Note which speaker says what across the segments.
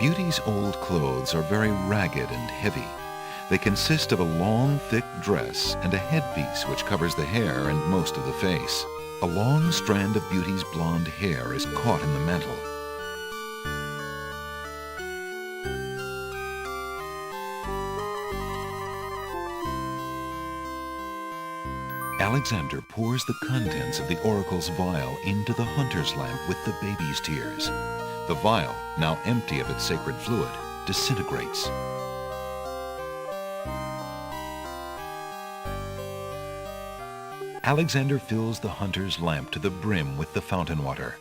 Speaker 1: Beauty's old clothes are very ragged and heavy. They consist of a long, thick dress and a headpiece which covers the hair and most of the face. A long strand of Beauty's blonde hair is caught in the mantle. Alexander pours the contents of the oracle's vial into the hunter's lamp with the baby's tears. The vial, now empty of its sacred fluid, disintegrates. Alexander fills the hunter's lamp to the brim with the fountain water.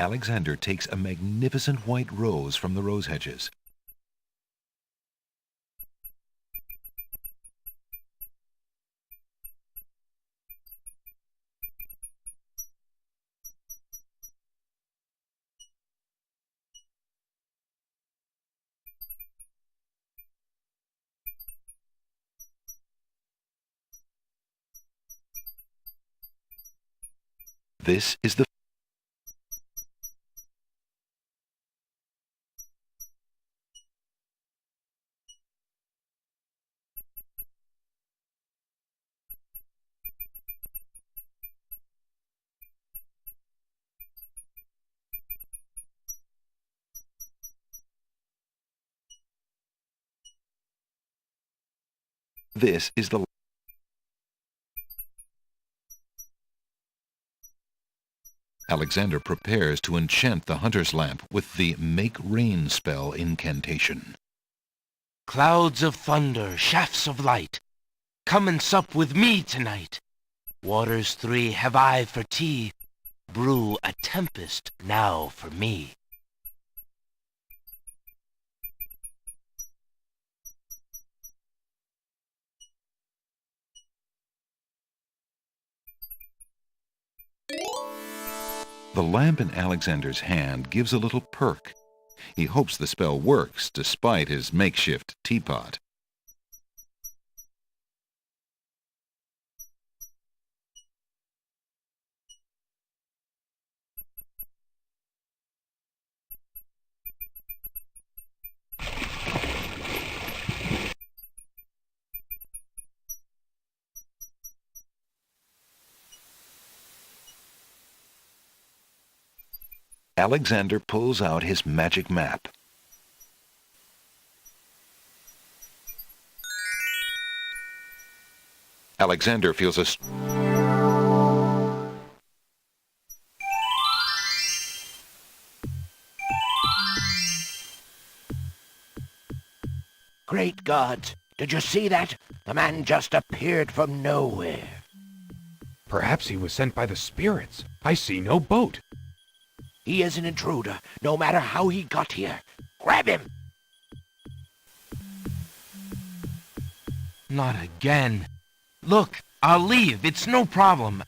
Speaker 1: Alexander takes a magnificent white rose from the rose hedges. This is the This is the Alexander prepares to enchant the hunter's lamp with the Make Rain spell incantation.
Speaker 2: Clouds of thunder, shafts of light, come and sup with me tonight. Waters 3 have I for tea, brew a tempest now for me.
Speaker 1: The lamp in Alexander's hand gives a little perk. He hopes the spell works despite his makeshift teapot. Alexander pulls out his magic map. Alexander feels a...
Speaker 3: Great gods! Did you see that? The man just appeared from nowhere.
Speaker 4: Perhaps he was sent by the spirits. I see no boat.
Speaker 3: He is an intruder, no matter how he got here. Grab him!
Speaker 2: Not again. Look, I'll leave. It's no problem.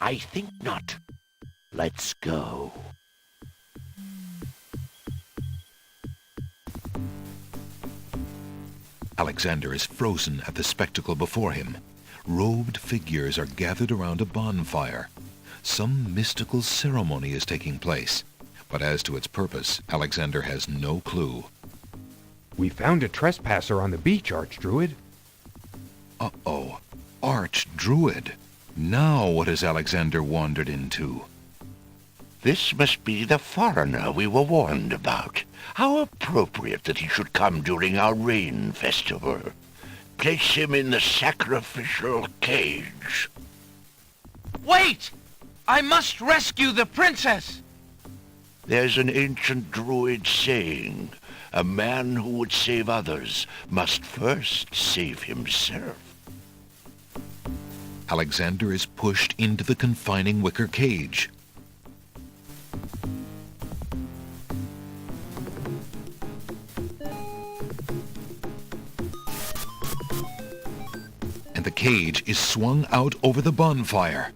Speaker 3: I think not. Let's go.
Speaker 1: Alexander is frozen at the spectacle before him. Robed figures are gathered around a bonfire. Some mystical ceremony is taking place, but as to its purpose, Alexander has no clue.
Speaker 4: We found a trespasser on the beach, Archdruid.
Speaker 1: Uh-oh, Archdruid. Now what has Alexander wandered into?
Speaker 5: This must be the foreigner we were warned about. How appropriate that he should come during our rain festival. Place him in the sacrificial cage.
Speaker 2: Wait! I must rescue the princess!
Speaker 5: There's an ancient druid saying, a man who would save others must first save himself.
Speaker 1: Alexander is pushed into the confining wicker cage. And the cage is swung out over the bonfire.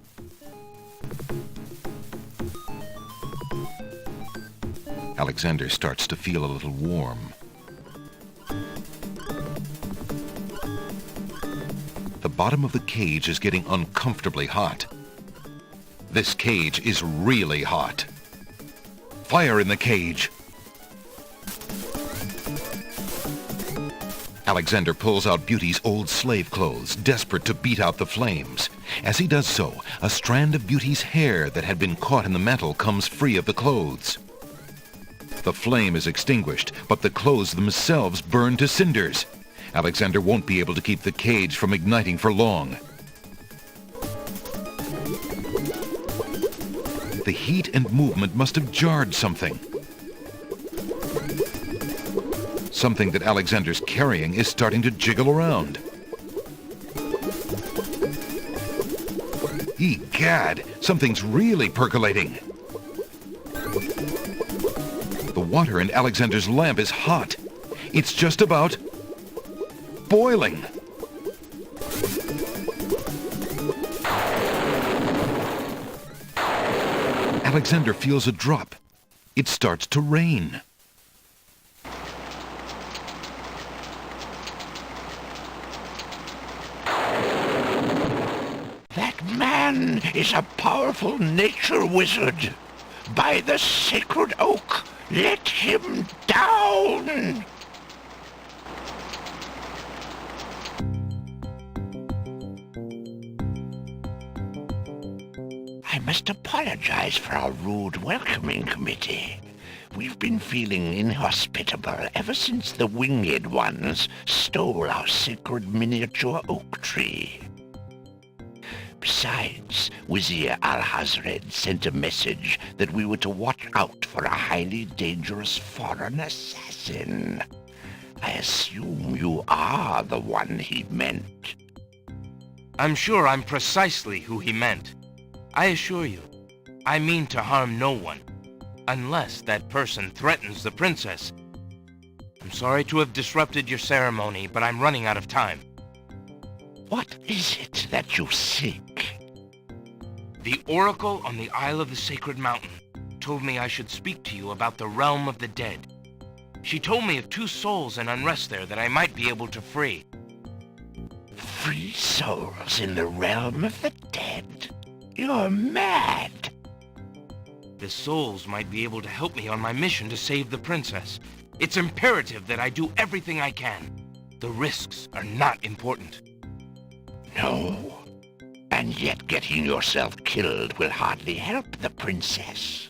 Speaker 1: Alexander starts to feel a little warm. The bottom of the cage is getting uncomfortably hot. This cage is really hot. Fire in the cage! Alexander pulls out Beauty's old slave clothes, desperate to beat out the flames. As he does so, a strand of Beauty's hair that had been caught in the metal comes free of the clothes. The flame is extinguished, but the clothes themselves burn to cinders. Alexander won't be able to keep the cage from igniting for long. The heat and movement must have jarred something. Something that Alexander's carrying is starting to jiggle around. Egad, something's really percolating. The water in Alexander's lamp is hot. It's just about boiling. Alexander feels a drop. It starts to rain.
Speaker 5: That man is a powerful nature wizard. By the sacred oak, let him down! I must apologize for our rude welcoming committee. We've been feeling inhospitable ever since the winged ones stole our sacred miniature oak tree. Besides, Wizir Al-Hazred sent a message that we were to watch out for a highly dangerous foreign assassin. I assume you are the one he meant.
Speaker 2: I'm sure I'm precisely who he meant. I assure you, I mean to harm no one, unless that person threatens the princess. I'm sorry to have disrupted your ceremony, but I'm running out of time.
Speaker 5: What is it that you seek?
Speaker 2: The oracle on the Isle of the Sacred Mountain told me I should speak to you about the realm of the dead. She told me of 2 souls in unrest there that I might be able to free.
Speaker 5: Free souls in the realm of the dead? You're mad!
Speaker 2: The souls might be able to help me on my mission to save the princess. It's imperative that I do everything I can. The risks are not important.
Speaker 5: No. And yet getting yourself killed will hardly help the princess.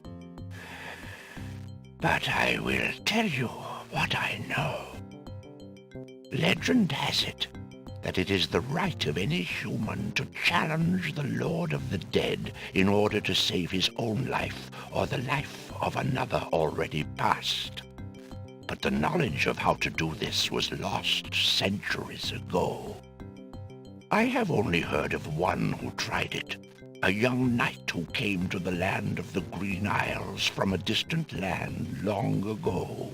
Speaker 5: But I will tell you what I know. Legend has it that it is the right of any human to challenge the Lord of the Dead in order to save his own life or the life of another already past. But the knowledge of how to do this was lost centuries ago. I have only heard of one who tried it, a young knight who came to the land of the Green Isles from a distant land long ago.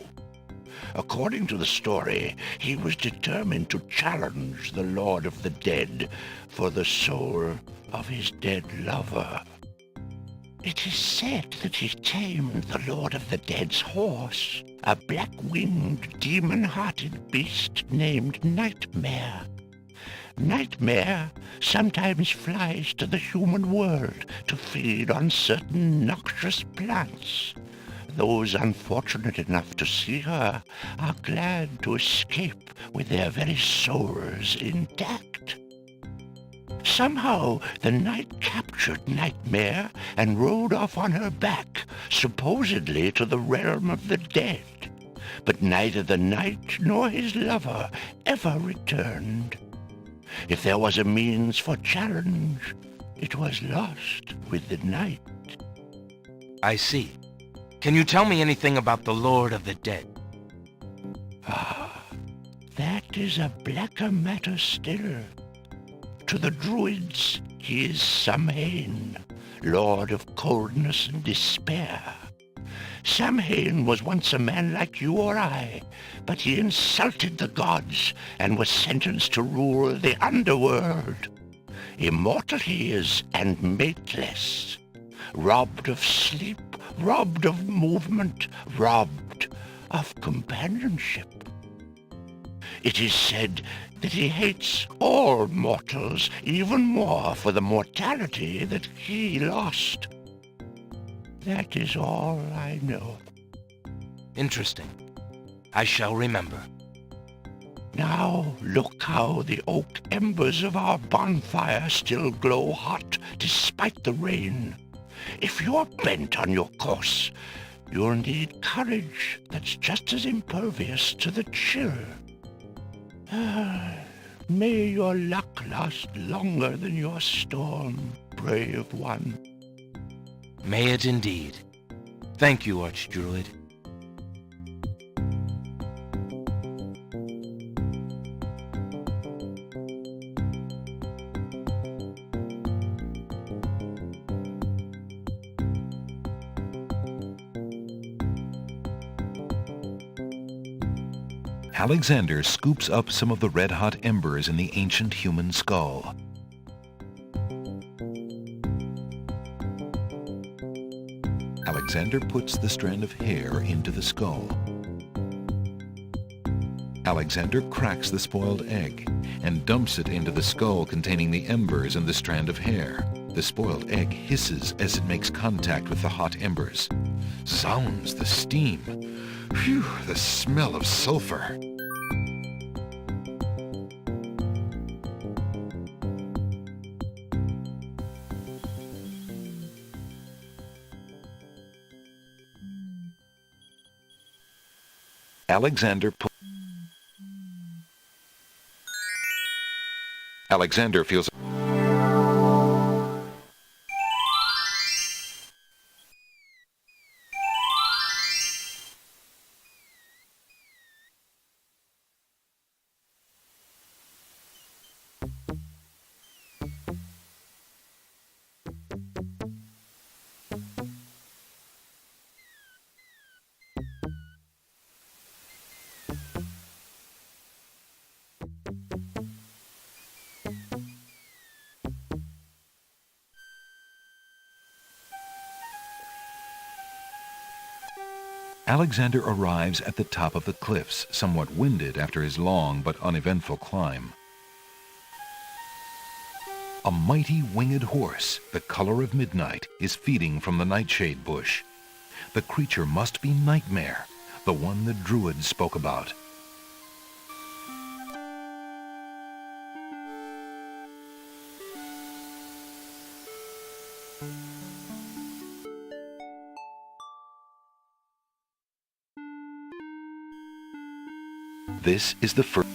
Speaker 5: According to the story, he was determined to challenge the Lord of the Dead for the soul of his dead lover. It is said that he tamed the Lord of the Dead's horse, a black-winged, demon-hearted beast named Nightmare. Nightmare sometimes flies to the human world to feed on certain noxious plants. Those unfortunate enough to see her are glad to escape with their very souls intact. Somehow the knight captured Nightmare and rode off on her back, supposedly to the realm of the dead. But neither the knight nor his lover ever returned. If there was a means for challenge, it was lost with the night.
Speaker 2: I see. Can you tell me anything about the Lord of the Dead?
Speaker 5: Ah, that is a blacker matter still. To the Druids, he is Samhain, Lord of Coldness and Despair. Samhain was once a man like you or I, but he insulted the gods and was sentenced to rule the underworld. Immortal he is and mateless. Robbed of sleep robbed of movement, robbed of companionship. It is said that he hates all mortals even more for the mortality that he lost. That is all I know.
Speaker 2: Interesting. I shall remember.
Speaker 5: Now look how the oak embers of our bonfire still glow hot despite the rain. If you're bent on your course, you'll need courage that's just as impervious to the chill. May your luck last longer than your storm, brave one.
Speaker 2: May it indeed. Thank you, Archdruid.
Speaker 1: Alexander scoops up some of the red-hot embers in the ancient human skull. Alexander puts the strand of hair into the skull. Alexander cracks the spoiled egg and dumps it into the skull containing the embers and the strand of hair. The spoiled egg hisses as it makes contact with the hot embers. Zounds, the steam! Phew, the smell of sulphur! Alexander feels Alexander arrives at the top of the cliffs, somewhat winded after his long but uneventful climb. A mighty winged horse, the color of midnight, is feeding from the nightshade bush. The creature must be Nightmare, the one the Druid spoke about. This is the first.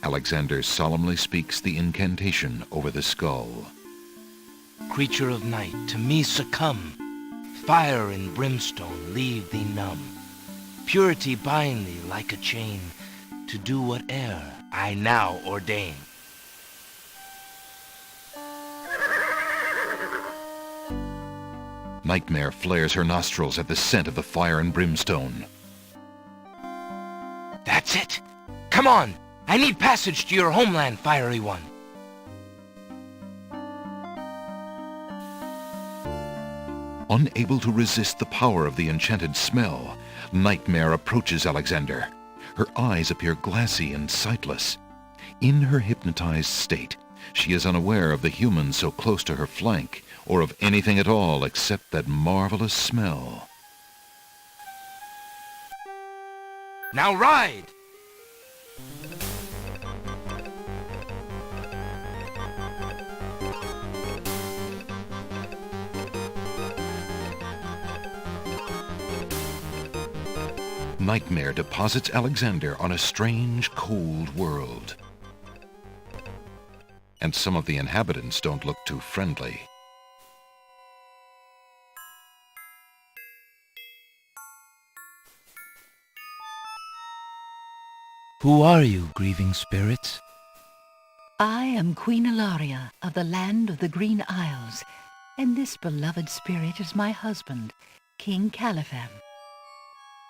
Speaker 1: Alexander solemnly speaks the incantation over the skull.
Speaker 2: Creature of night, to me succumb. Fire and brimstone leave thee numb. Purity bind thee like a chain, to do whate'er I now ordain.
Speaker 1: Nightmare flares her nostrils at the scent of the fire and brimstone.
Speaker 2: That's it! Come on! I need passage to your homeland, fiery one.
Speaker 1: Unable to resist the power of the enchanted smell, Nightmare approaches Alexander. Her eyes appear glassy and sightless. In her hypnotized state, she is unaware of the humans so close to her flank, or of anything at all except that marvelous smell.
Speaker 2: Now ride!
Speaker 1: Nightmare deposits Alexander on a strange, cold world. And some of the inhabitants don't look too friendly.
Speaker 2: Who are you, grieving spirits?
Speaker 6: I am Queen Ilaria of the land of the Green Isles, and this beloved spirit is my husband, King Caliphan.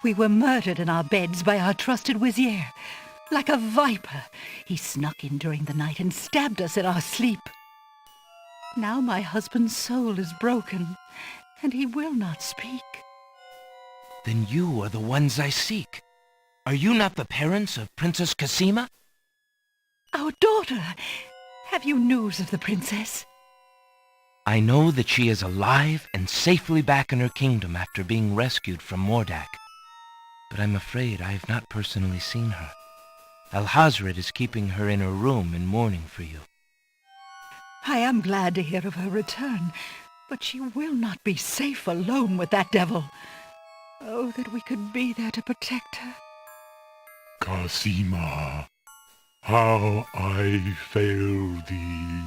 Speaker 6: We were murdered in our beds by our trusted vizier. Like a viper, he snuck in during the night and stabbed us in our sleep. Now my husband's soul is broken, and he will not speak.
Speaker 2: Then you are the ones I seek. Are you not the parents of Princess Cassima?
Speaker 6: Our daughter! Have you news of the princess?
Speaker 2: I know that she is alive and safely back in her kingdom after being rescued from Mordak. But I'm afraid I have not personally seen her. Alhazred is keeping her in her room in mourning for you.
Speaker 6: I am glad to hear of her return, but she will not be safe alone with that devil. Oh, that we could be there to protect her.
Speaker 7: Cassima, how I fail thee.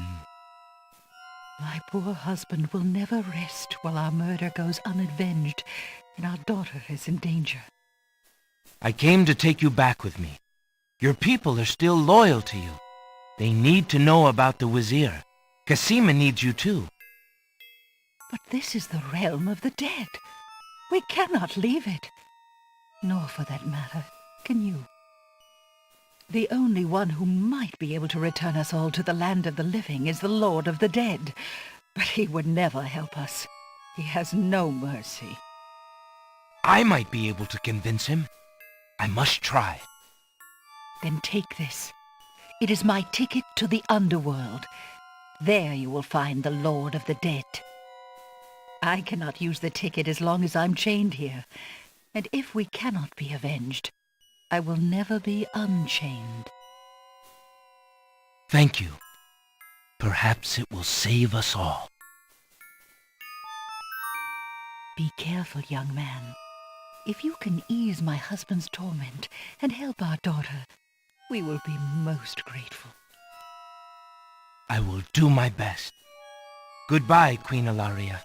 Speaker 6: My poor husband will never rest while our murder goes unavenged and our daughter is in danger.
Speaker 2: I came to take you back with me. Your people are still loyal to you. They need to know about the Vizier. Cassima needs you too.
Speaker 6: But this is the realm of the dead. We cannot leave it. Nor, for that matter, can you. The only one who might be able to return us all to the land of the living is the Lord of the Dead. But he would never help us. He has no mercy.
Speaker 2: I might be able to convince him. I must try.
Speaker 6: Then take this. It is my ticket to the underworld. There you will find the Lord of the Dead. I cannot use the ticket as long as I'm chained here. And if we cannot be avenged, I will never be unchained.
Speaker 2: Thank you. Perhaps it will save us all.
Speaker 6: Be careful, young man. If you can ease my husband's torment and help our daughter, we will be most grateful.
Speaker 2: I will do my best. Goodbye, Queen Ilaria.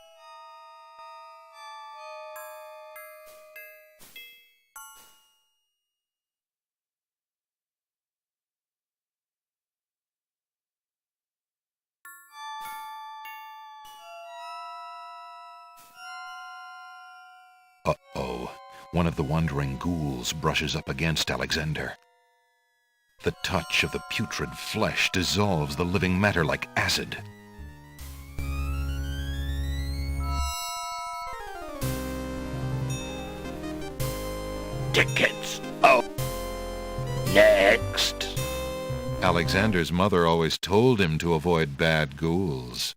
Speaker 1: Uh-oh. One of the wandering ghouls brushes up against Alexander. The touch of the putrid flesh dissolves the living matter like acid.
Speaker 5: Tickets. Oh. Next.
Speaker 1: Alexander's mother always told him to avoid bad ghouls.